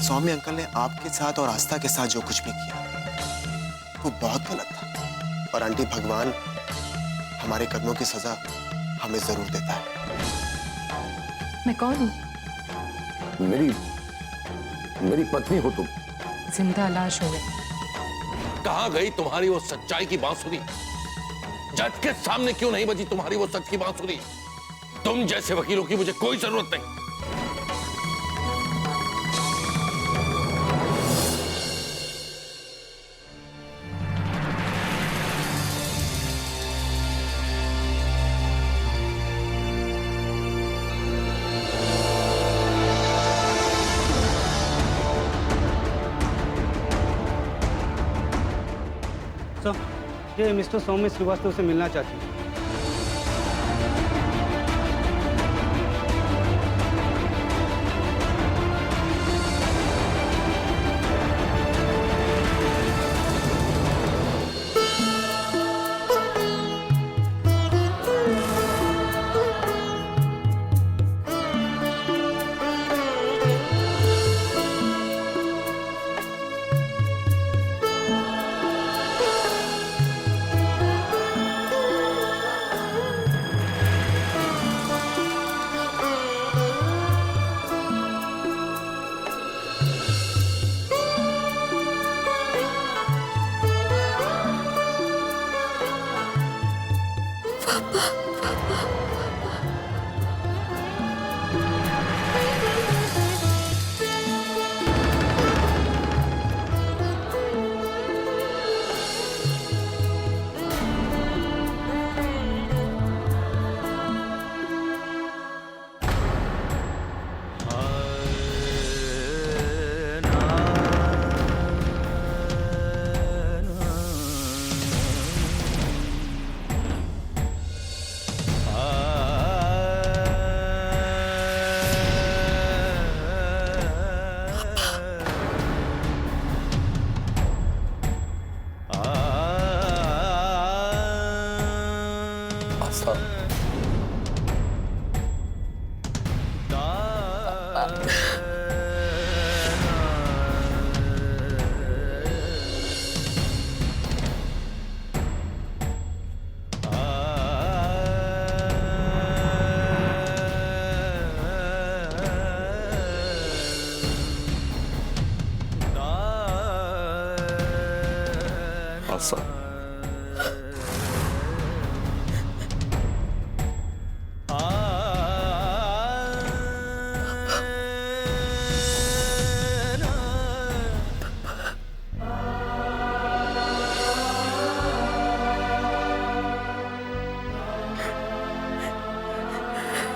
सौम्य uncle ने आपके साथ और आस्था के साथ जो कुछ भी किया वो बहुत गलत था। और आंटी, भगवान हमारे कर्मों की सजा हमें जरूर देता है। मैं कौन हूँ? मेरी पत्नी हो तुम। जिंदा लाश हो गई। कहाँ गई तुम्हारी वो सच्चाई की बांसुरी? जज के सामने क्यों नहीं बजी तुम्हारी वो सच की बांसुरी? तुम जैसे वकीलों की मुझे कोई जरूरत नहीं। सर, ये मिस्टर सौम्य श्रीवास्तव से मिलना चाहती हूँ।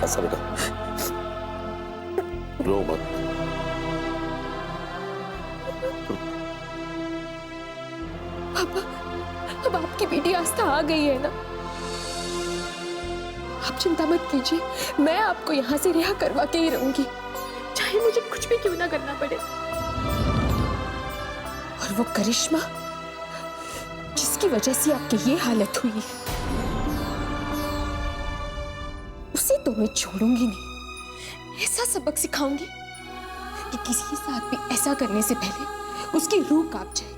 आस्था बेटा, रो मत। पापा, अब आपकी बेटी आस्था आ गई है ना? आप चिंता मत कीजिए, मैं आपको यहाँ से रिहा करवा के ही रहूंगी, चाहे मुझे कुछ भी क्यों ना करना पड़े। और वो करिश्मा जिसकी वजह से आपकी ये हालत हुई है, उसे तो मैं छोड़ूंगी नहीं। ऐसा सबक सिखाऊंगी कि किसी के साथ भी ऐसा करने से पहले उसकी रूह कांप जाएगी।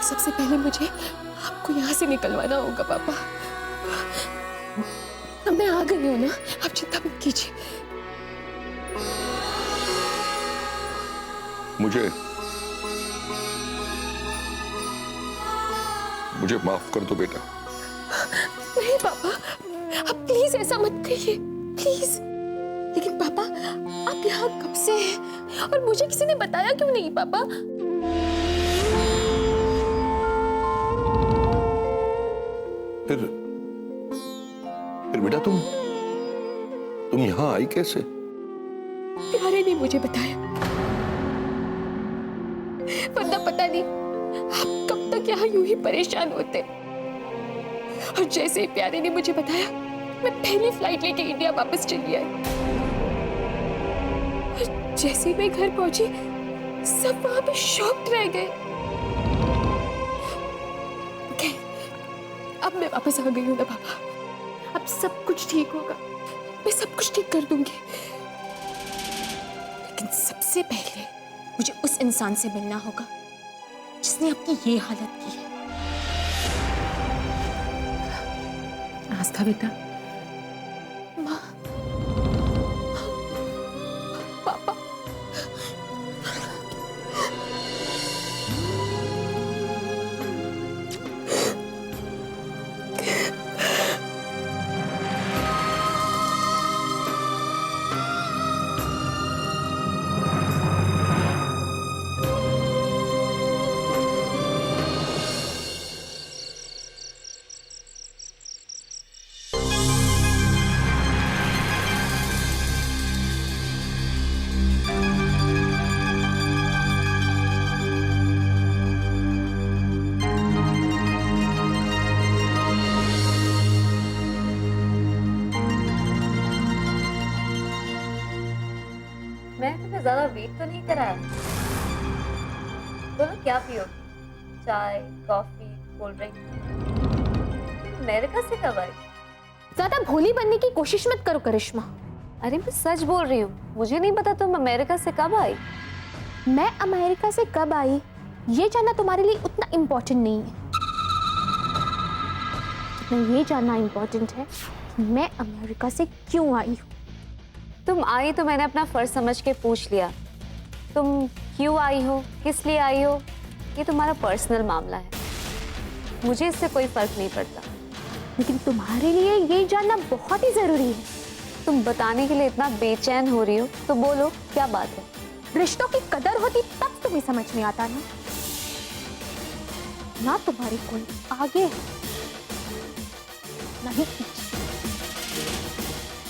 सबसे पहले मुझे आपको यहाँ से निकलवाना होगा पापा। अब मैं आ गई हूँ ना, आप चिंता मत कीजिए। मुझे माफ कर दो बेटा। नहीं पापा, आप प्लीज ऐसा मत कहिए, प्लीज। लेकिन पापा, आप यहाँ कब से हैं और मुझे किसी ने बताया क्यों नहीं पापा? फिर बेटा तुम यहाँ आई कैसे? प्यारे ने मुझे बताया, वरना पता नहीं आप कब तक यहाँ यूं ही परेशान होते। और जैसे ही प्यारे ने मुझे बताया, मैं पहली फ्लाइट लेके इंडिया वापस चली आई। और जैसे ही मैं घर पहुंची, सब वहां पे शॉक्ड रह गए। अब मैं वापस आ गई हूँ ना पापा, अब सब कुछ ठीक होगा, मैं सब कुछ ठीक कर दूंगी। लेकिन सबसे पहले मुझे उस इंसान से मिलना होगा जिसने आपकी ये हालत की है। आस्था बेटा, माँ, पापा, मैं तुम्हें ज्यादा वेट तो नहीं कराया। बोलो क्या पियो? चाय, कॉफी, कोल्ड ड्रिंक? अमेरिका से कब आई? ज्यादा भोली बनने की कोशिश मत करो करिश्मा। अरे मैं सच बोल रही हूँ, मुझे नहीं पता तुम अमेरिका से कब आई। मैं अमेरिका से कब आई ये जानना तुम्हारे लिए उतना इम्पोर्टेंट नहीं है जितना ये जानना इम्पोर्टेंट है कि मैं अमेरिका से क्यों आई हूँ। तुम आई तो मैंने अपना फर्ज समझ के पूछ लिया। तुम क्यों आई हो, किस लिए आई हो, ये तुम्हारा पर्सनल मामला है, मुझे इससे कोई फर्क नहीं पड़ता। लेकिन तुम्हारे लिए ये जानना बहुत ही जरूरी है। तुम बताने के लिए इतना बेचैन हो रही हो तो बोलो क्या बात है। रिश्तों की कदर होती तब तुम्हें समझ में आता ना तुम्हारे कोई आगे है ना ही पीछे।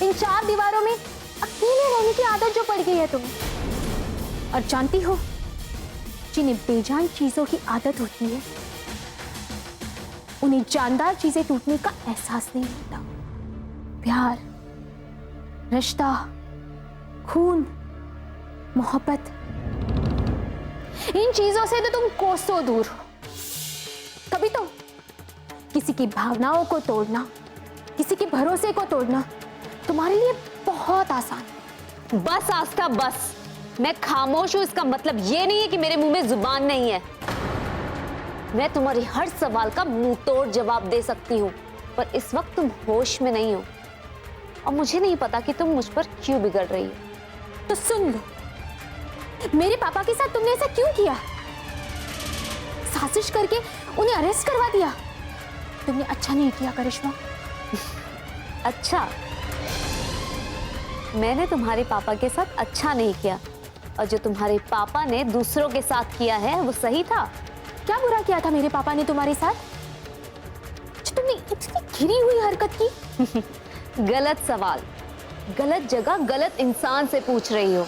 इन चार दीवारों में अकेले रहने की आदत जो पड़ गई है तुम्हें। और जानती हो, जिन्हें बेजान चीजों की आदत होती है उन्हें जानदार चीजें टूटने का एहसास नहीं होता। प्यार, रिश्ता, खून, मोहब्बत, इन चीजों से तो तुम कोसों दूर हो। कभी तो किसी की भावनाओं को तोड़ना, किसी के भरोसे को तोड़ना तुम्हारे लिए बहुत आसान है। बस आस्था बस, मैं खामोश हूं इसका मतलब ये नहीं है कि मेरे मुंह में जुबान नहीं है। मैं तुम्हारी हर सवाल का मुंह तोड़ जवाब दे सकती हूँ, पर इस वक्त तुम होश में नहीं हो और मुझे नहीं पता कि तुम मुझ पर क्यों बिगड़ रही हो। तो सुन लो, मेरे पापा के साथ तुमने ऐसा क्यों किया? साजिश करके उन्हें अरेस्ट करवा दिया। तुमने अच्छा नहीं किया करिश्मा। अच्छा, मैंने तुम्हारे पापा के साथ अच्छा नहीं किया और जो तुम्हारे पापा ने दूसरों के साथ किया है वो सही था। क्या बुरा किया था मेरे पापा ने तुम्हारे साथ जो तुमने इतनी घिरी हुई हरकत की? गलत सवाल, गलत जगह, गलत इंसान से पूछ रही हो।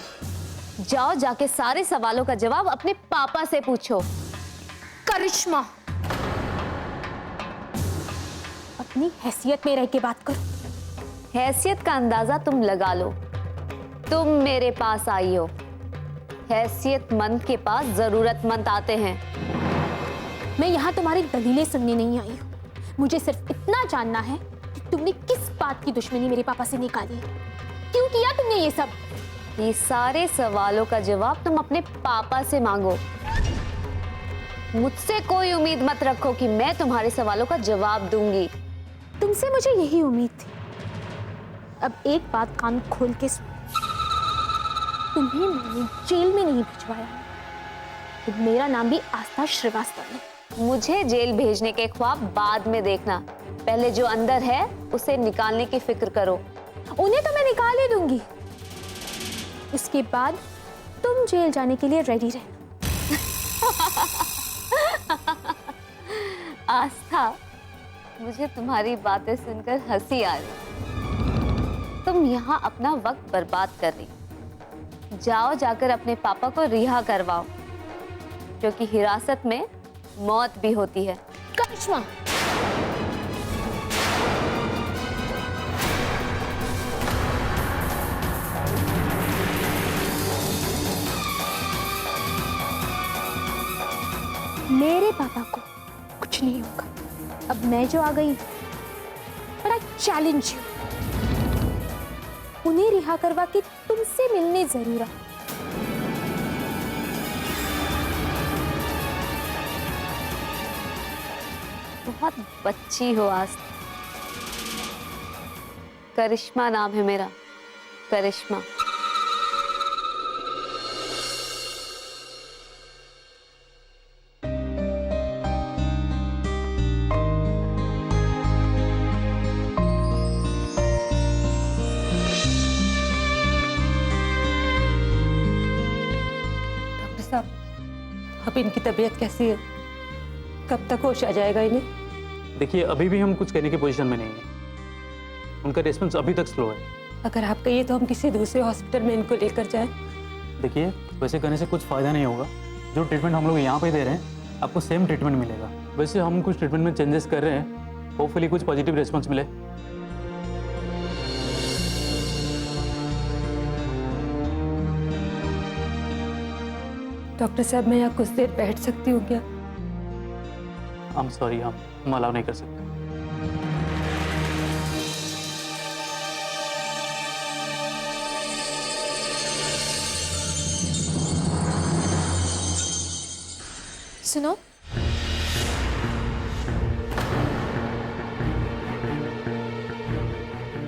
जाओ जाके सारे सवालों का जवाब अपने पापा से पूछो। करिश्मा, अपनी हैसियत में रह के बात करो। हैसियत का अंदाजा तुम लगा लो। तुम मेरे पास आई हो, हैसियतमंद के पास जरूरतमंद आते हैं। मैं यहाँ तुम्हारी दलीलें सुनने नहीं आई हूँ। मुझे सिर्फ इतना जानना है कि तुमने किस बात की दुश्मनी मेरे पापा से निकाली, क्यों किया तुमने ये सब? ये सारे सवालों का जवाब तुम अपने पापा से मांगो। मुझसे कोई उम्मीद मत रखो कि मैं तुम्हारे सवालों का जवाब दूंगी। तुमसे मुझे यही उम्मीद थी। अब एक बात कान खोल के सुनो, तुम्हें मैंने जेल में नहीं भिजवाया, तो मेरा नाम भी आस्था श्रीवास्तव है। मुझे जेल भेजने के ख्वाब बाद में देखना, पहले जो अंदर है उसे निकालने की फिक्र करो। उन्हें तो मैं निकाल ही दूंगी, उसके बाद तुम जेल जाने के लिए रेडी रहना। आस्था, मुझे तुम्हारी बातें सुनकर हंसी आ रही। तुम यहाँ अपना वक्त बर्बाद कर रही। जाओ जाकर अपने पापा को रिहा करवाओ, क्योंकि हिरासत में मौत भी होती है। करिश्मा, मेरे पापा को कुछ नहीं होगा। अब मैं जो आ गई, but I challenge you, उन्हें रिहा करवा के तुमसे मिलने जरूर आऊं। बहुत बच्ची हो आस्था। करिश्मा नाम है मेरा, करिश्मा। डॉक्टर साहब, अब इनकी तबीयत कैसी है? कब तक होश आ जाएगा इन्हें? देखिए, अभी भी हम कुछ कहने की पोजीशन में नहीं है। उनका रिस्पॉन्स अभी तक स्लो है। अगर आप कहिए तो हम किसी दूसरे हॉस्पिटल में इनको लेकर जाएं। देखिए, वैसे करने से कुछ फ़ायदा नहीं होगा। जो ट्रीटमेंट हम लोग यहाँ पे दे रहे हैं, आपको सेम ट्रीटमेंट मिलेगा। वैसे हम कुछ ट्रीटमेंट में चेंजेस कर रहे हैं, होपफुली कुछ पॉजिटिव रिस्पॉन्स मिले। डॉक्टर साहब, मैं यहाँ कुछ देर बैठ सकती हूँ क्या? आई एम सॉरी, हम अलाउ नहीं कर सकते। सुनो,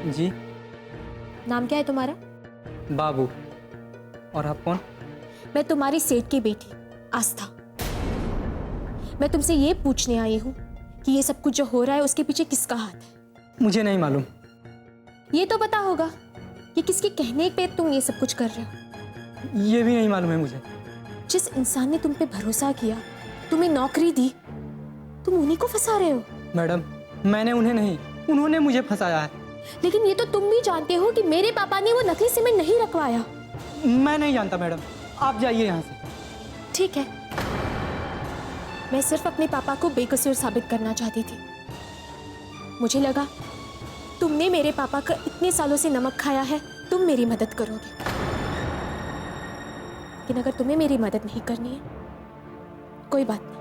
जी। नाम क्या है तुम्हारा? बाबू। और आप कौन? मैं तुम्हारी सेठ की बेटी आस्था। मैं तुमसे ये पूछने आई हूँ कि ये सब कुछ जो हो रहा है उसके पीछे किसका हाथ है? मुझे नहीं मालूम। ये तो पता होगा कि किसके कहने पे तुम ये सब कुछ कर रहे हो। ये भी नहीं मालूम है मुझे। जिस इंसान ने तुम पे भरोसा किया, तुम्हें नौकरी दी, तुम उन्हीं को फंसा रहे हो। मैडम, मैंने उन्हें नहीं, उन्होंने मुझे फंसाया है। लेकिन ये तो तुम भी जानते हो कि मेरे पापा ने वो नकली सीमेंट नहीं रखवाया। मैं नहीं जानता मैडम, आप जाइए यहाँ से। ठीक है, मैं सिर्फ अपने पापा को बेकसूर साबित करना चाहती थी। मुझे लगा तुमने मेरे पापा का इतने सालों से नमक खाया है, तुम मेरी मदद करोगे। लेकिन अगर तुम्हें मेरी मदद नहीं करनी है, कोई बात नहीं।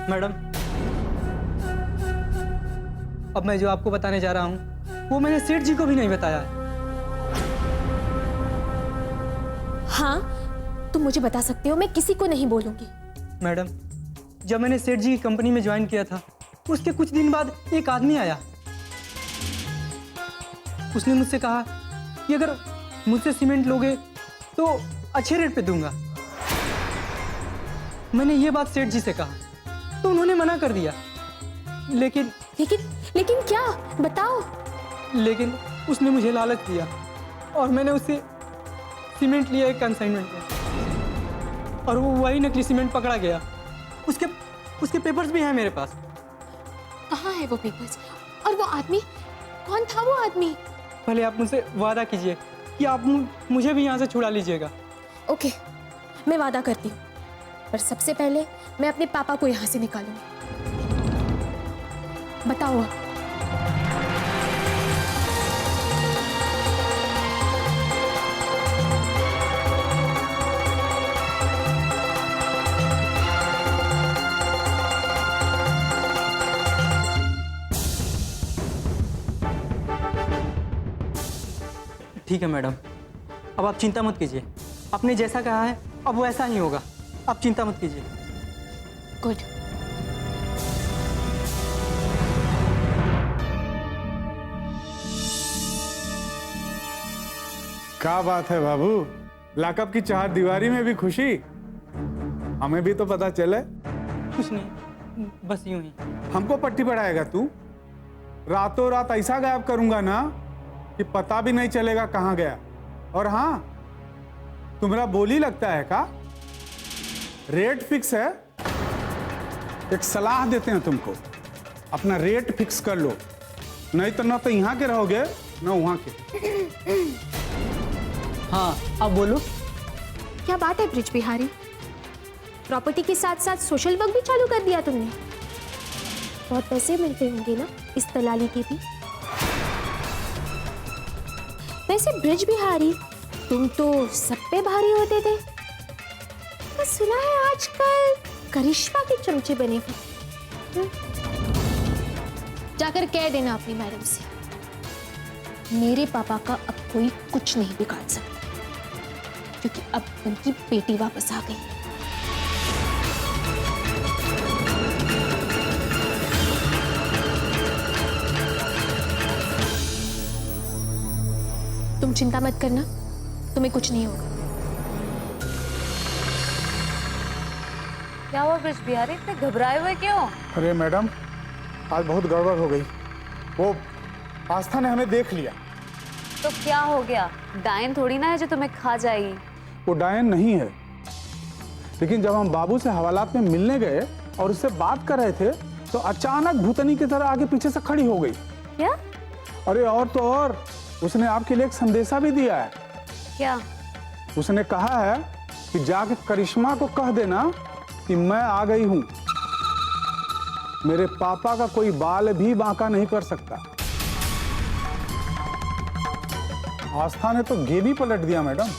मैडम, अब मैं जो आपको बताने जा रहा हूँ वो मैंने सेठ जी को भी नहीं बताया है। हाँ, तुम मुझे बता सकते हो, मैं किसी को नहीं बोलूंगी। मैडम, जब मैंने सेठ जी की कंपनी में ज्वाइन किया था, उसके कुछ दिन बाद एक आदमी आया। उसने मुझसे कहा कि अगर मुझसे सीमेंट लोगे तो अच्छे रेट पे दूंगा। मैंने ये बात सेठ जी से कहा तो उन्होंने मना कर दिया। लेकिन लेकिन क्या? बताओ। लेकिन उसने मुझे लालच दिया और मैंने उससे सीमेंट लिया, एक कंसाइनमेंट में, और वो वही नकली सीमेंट पकड़ा गया। उसके पेपर्स भी हैं मेरे पास। कहाँ है वो पेपर्स? और वो आदमी कौन था? वो आदमी? पहले आप मुझसे वादा कीजिए कि आप मुझे भी यहाँ से छुड़ा लीजिएगा। ओके, मैं वादा करती हूँ, पर सबसे पहले मैं अपने पापा को यहाँ से निकालूंगी। बताओ अब। ठीक है मैडम, अब आप चिंता मत कीजिए। आपने जैसा कहा है अब वैसा ही होगा। आप चिंता मत कीजिए। गुड। क्या बात है बाबू, लाकअप की चार दीवारी में भी खुशी। हमें भी तो पता चले। कुछ नहीं, बस यूं ही। हमको पट्टी पढ़ाएगा तू? रातों रात ऐसा गायब करूंगा ना कि पता भी नहीं चलेगा कहाँ गया। और हाँ, तुम्हारा बोली लगता है का? रेट फिक्स है। एक सलाह देते हैं तुमको, अपना रेट फिक्स कर लो, नहीं तो ना तो यहाँ के रहोगे ना वहाँ के। हाँ, आप बोलो। क्या बात है ब्रिज बिहारी, प्रॉपर्टी के साथ साथ सोशल वर्क भी चालू कर दिया तुमने। बहुत पैसे मिलते होंगे ना इस दलाली के भी। वैसे ब्रिज बिहारी, तुम तो सब पे भारी होते थे। मैं सुना है आजकल करिश्मा के चमचे बने हुए। जाकर कह देना अपनी मैडम से, मेरे पापा का अब कोई कुछ नहीं बिगाड़ सकता, क्योंकि अब उनकी बेटी वापस आ गई। तुम चिंता मत करना, तुम्हें कुछ नहीं होगा। क्या हुआ ब्रिज बिहारी, इतने घबराए हुए क्यों? अरे मैडम, आज बहुत गड़बड़ हो गई। वो आस्था ने हमें देख लिया। तो क्या हो गया? डायन थोड़ी ना है जो तुम्हें खा जाएगी। वो डायन नहीं है, लेकिन जब हम बाबू से हवालात में मिलने गए और उससे बात कर रहे थे तो अचानक भूतनी की तरह आगे पीछे से खड़ी हो गई। क्या? अरे और तो और, उसने आपके लिए एक संदेशा भी दिया है। क्या? उसने कहा है कि जाके करिश्मा को कह देना कि मैं आ गई हूं। मेरे पापा का कोई बाल भी बांका नहीं कर सकता। आस्था ने तो गेम ही पलट दिया मैडम।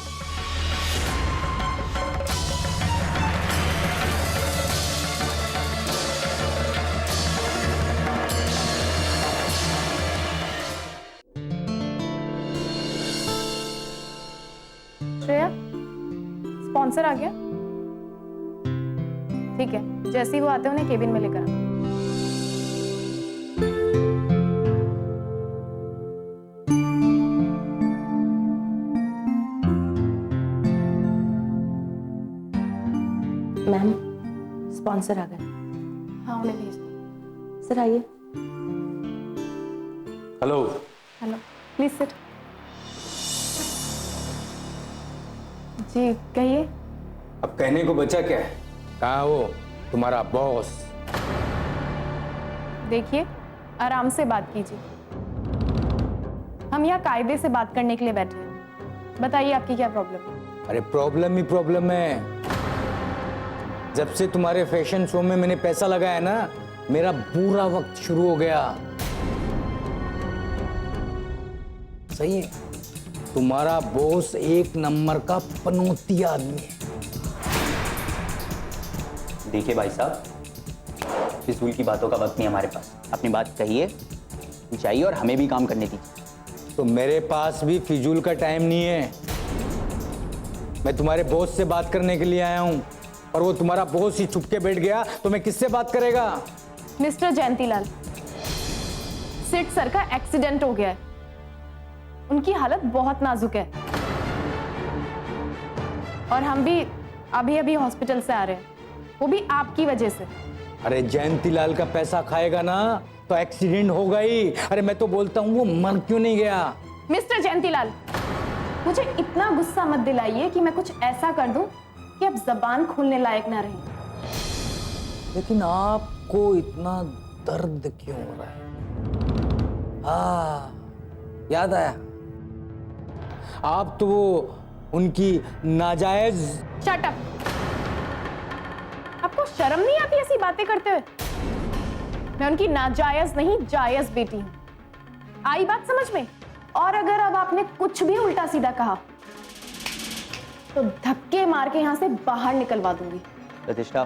श्रेया, स्पॉन्सर आ गया? ठीक है, जैसे ही वो आते हैं उन्हें केबिन में लेकर आ। मैम, स्पॉन्सर आ गए। हाँ, उन्हें भेज दो। सर आइए। हेलो। Hello, please sit. जी कहिए। अब कहने को बचा क्या है? कहाँ वो तुम्हारा बॉस? देखिए, आराम से बात कीजिए। हम यहाँ कायदे से बात करने के लिए बैठे हैं। बताइए आपकी क्या प्रॉब्लम है? अरे प्रॉब्लम ही प्रॉब्लम है। जब से तुम्हारे फैशन शो में मैंने पैसा लगाया ना, मेरा बुरा वक्त शुरू हो गया। सही है, तुम्हारा बॉस एक नंबर का पनौती आदमी है। देखिए भाई साहब, फिजूल की बातों का वक्त नहीं हमारे पास। अपनी बात कहिए, चाहिए और हमें भी काम करने दीजिए। तो मेरे पास भी फिजूल का टाइम नहीं है। मैं तुम्हारे बॉस से बात करने के लिए आया हूं, और वो तुम्हारा बॉस ही छुप के बैठ गया तो मैं किससे बात करेगा? मिस्टर जयंतीलाल, सिट सर का एक्सीडेंट हो गया है। उनकी हालत बहुत नाजुक है और हम भी अभी अभी हॉस्पिटल से आ रहे हैं, वो भी आपकी वजह से। अरे जयंतीलाल का पैसा खाएगा ना तो एक्सीडेंट होगा ही। अरे मैं तो बोलता हूँ वो मर क्यों नहीं गया? मिस्टर जयंतीलाल, मुझे इतना गुस्सा मत दिलाइए कि मैं कुछ ऐसा कर दूं कि अब जबान खोलने लायक ना रहे। लेकिन आपको इतना दर्द क्यों हो रहा है? याद आया, आप तो वो उनकी नाजायज। Shut up! आपको शर्म नहीं आती ऐसी बातें करते हुए? मैं उनकी नाजायज नहीं, जायज बेटी हूं। आई बात समझ में? और अगर अब आपने कुछ भी उल्टा सीधा कहा तो धक्के मार के यहां से बाहर निकलवा दूंगी। प्रतिष्ठा,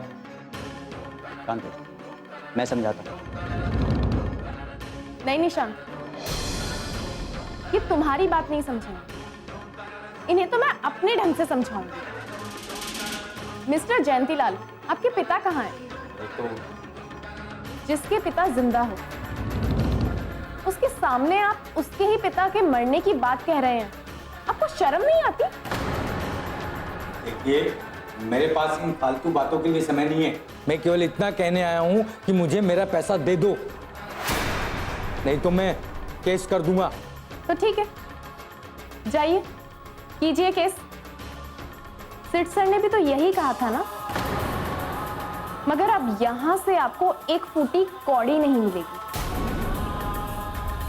शांत हो, मैं समझाता हूं। नहीं निशांत, ये तुम्हारी बात नहीं समझेंगे, इन्हें तो मैं अपने ढंग से समझाऊंगी। मिस्टर जयंतीलाल, आपके पिता कहाँ हैं? जिसके पिता जिंदा हो, उसके सामने आप उसके ही पिता के मरने की बात कह रहे हैं। आपको शर्म नहीं आती? देखिए, मेरे पास इन फालतू बातों के लिए समय नहीं है। मैं केवल इतना कहने आया हूं कि मुझे मेरा पैसा दे दो, नहीं तो मैं केस कर दूंगा। तो ठीक है, जाइए कीजिए केस। सिट सर ने भी तो यही कहा था ना। मगर अब यहां से आपको एक फूटी कौड़ी नहीं मिलेगी।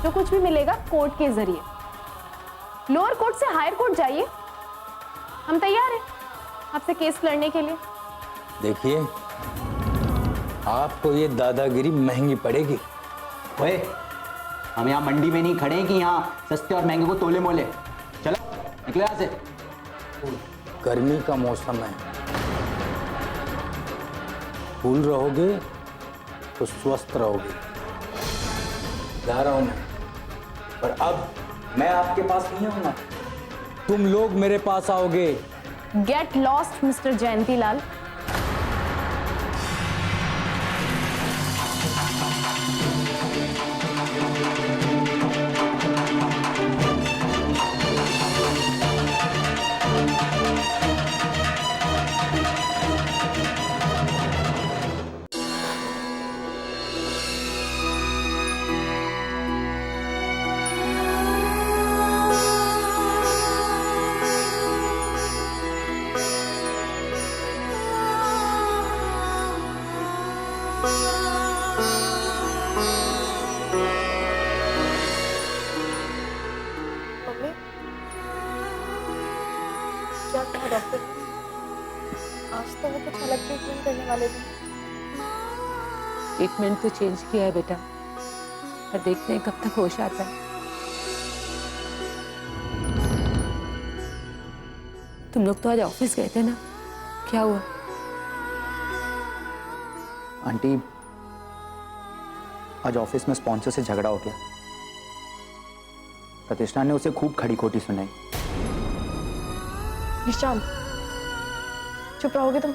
जो कुछ भी मिलेगा कोर्ट के जरिए। लोअर कोर्ट से हायर कोर्ट जाइए, हम तैयार हैं आपसे केस लड़ने के लिए। देखिए, आपको ये दादागिरी महंगी पड़ेगी। ओए, हम यहाँ मंडी में नहीं खड़े हैं कि यहाँ सस्ते और महंगे को तोले मोले। चलो निकले यहाँ से। गर्मी का मौसम है, कूल रहोगे तो स्वस्थ रहोगे। जा रहा हूं मैं, पर अब मैं आपके पास नहीं आऊंगा, तुम लोग मेरे पास आओगे। Get lost mister Jayantilal. Treatment तो चेंज किया है बेटा, पर देखते हैं कब तक होश आता है। तुम लोग तो आज ऑफिस गए थे ना, क्या हुआ? आंटी, आज ऑफिस में स्पॉन्सर से झगड़ा हो गया। प्रतिष्ठा ने उसे खूब खड़ी खोटी सुनाई। निशान, चुप रहोगे तुम?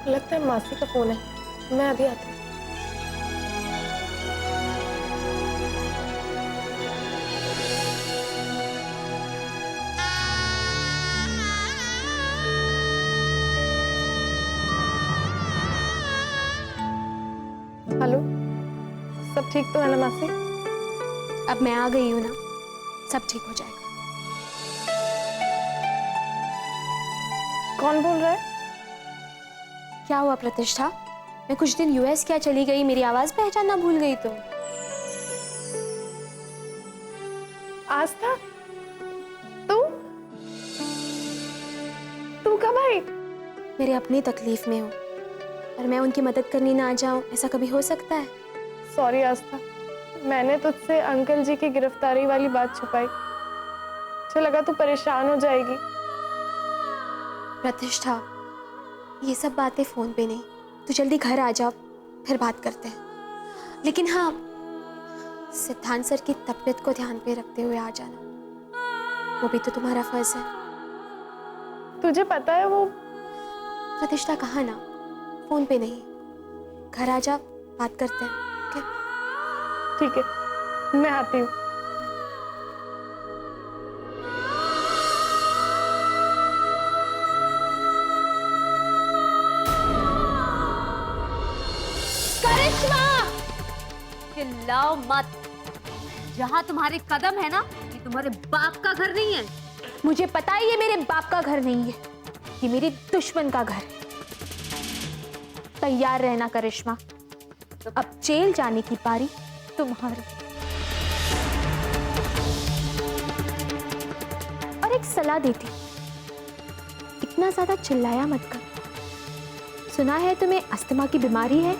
लगता है मासी का फोन है, मैं अभी आती हूँ। हेलो, सब ठीक तो है ना मासी? अब मैं आ गई हूँ ना, सब ठीक हो जाएगा। कौन बोल रहा है? क्या हुआ प्रतिष्ठा? मैं कुछ दिन यूएस क्या चली गई, मेरी आवाज पहचानना भूल गई तुम? आस्था, तू कब आई? मेरे अपनी तकलीफ में हूँ और मैं उनकी मदद करने ना आ जाऊं, ऐसा कभी हो सकता है? सॉरी आस्था, मैंने तुझसे अंकल जी की गिरफ्तारी वाली बात छुपाई। मुझे लगा तू परेशान हो जाएगी। प्रतिष्ठा, ये सब बातें फोन पे नहीं, तू जल्दी घर आ जा, फिर बात करते हैं। लेकिन हाँ, सिद्धांत सर की तबीयत को ध्यान पे रखते हुए आ जाना, वो भी तो तुम्हारा फर्ज है। तुझे पता है वो? प्रतिष्ठा, कहा ना, फोन पे नहीं, घर आ जा, बात करते हैं। ओके? ठीक है, मैं आती हूँ। करिश्मा, चिल्लाओ मत। जहां तुम्हारे कदम है ना, ये तुम्हारे बाप का घर नहीं है। मुझे पता है ये मेरे बाप का घर नहीं है, ये मेरे दुश्मन का घर है। तैयार रहना करिश्मा, अब जेल जाने की बारी तुम्हारी। और एक सलाह देती, इतना ज्यादा चिल्लाया मत कर। सुना है तुम्हें अस्थमा की बीमारी है,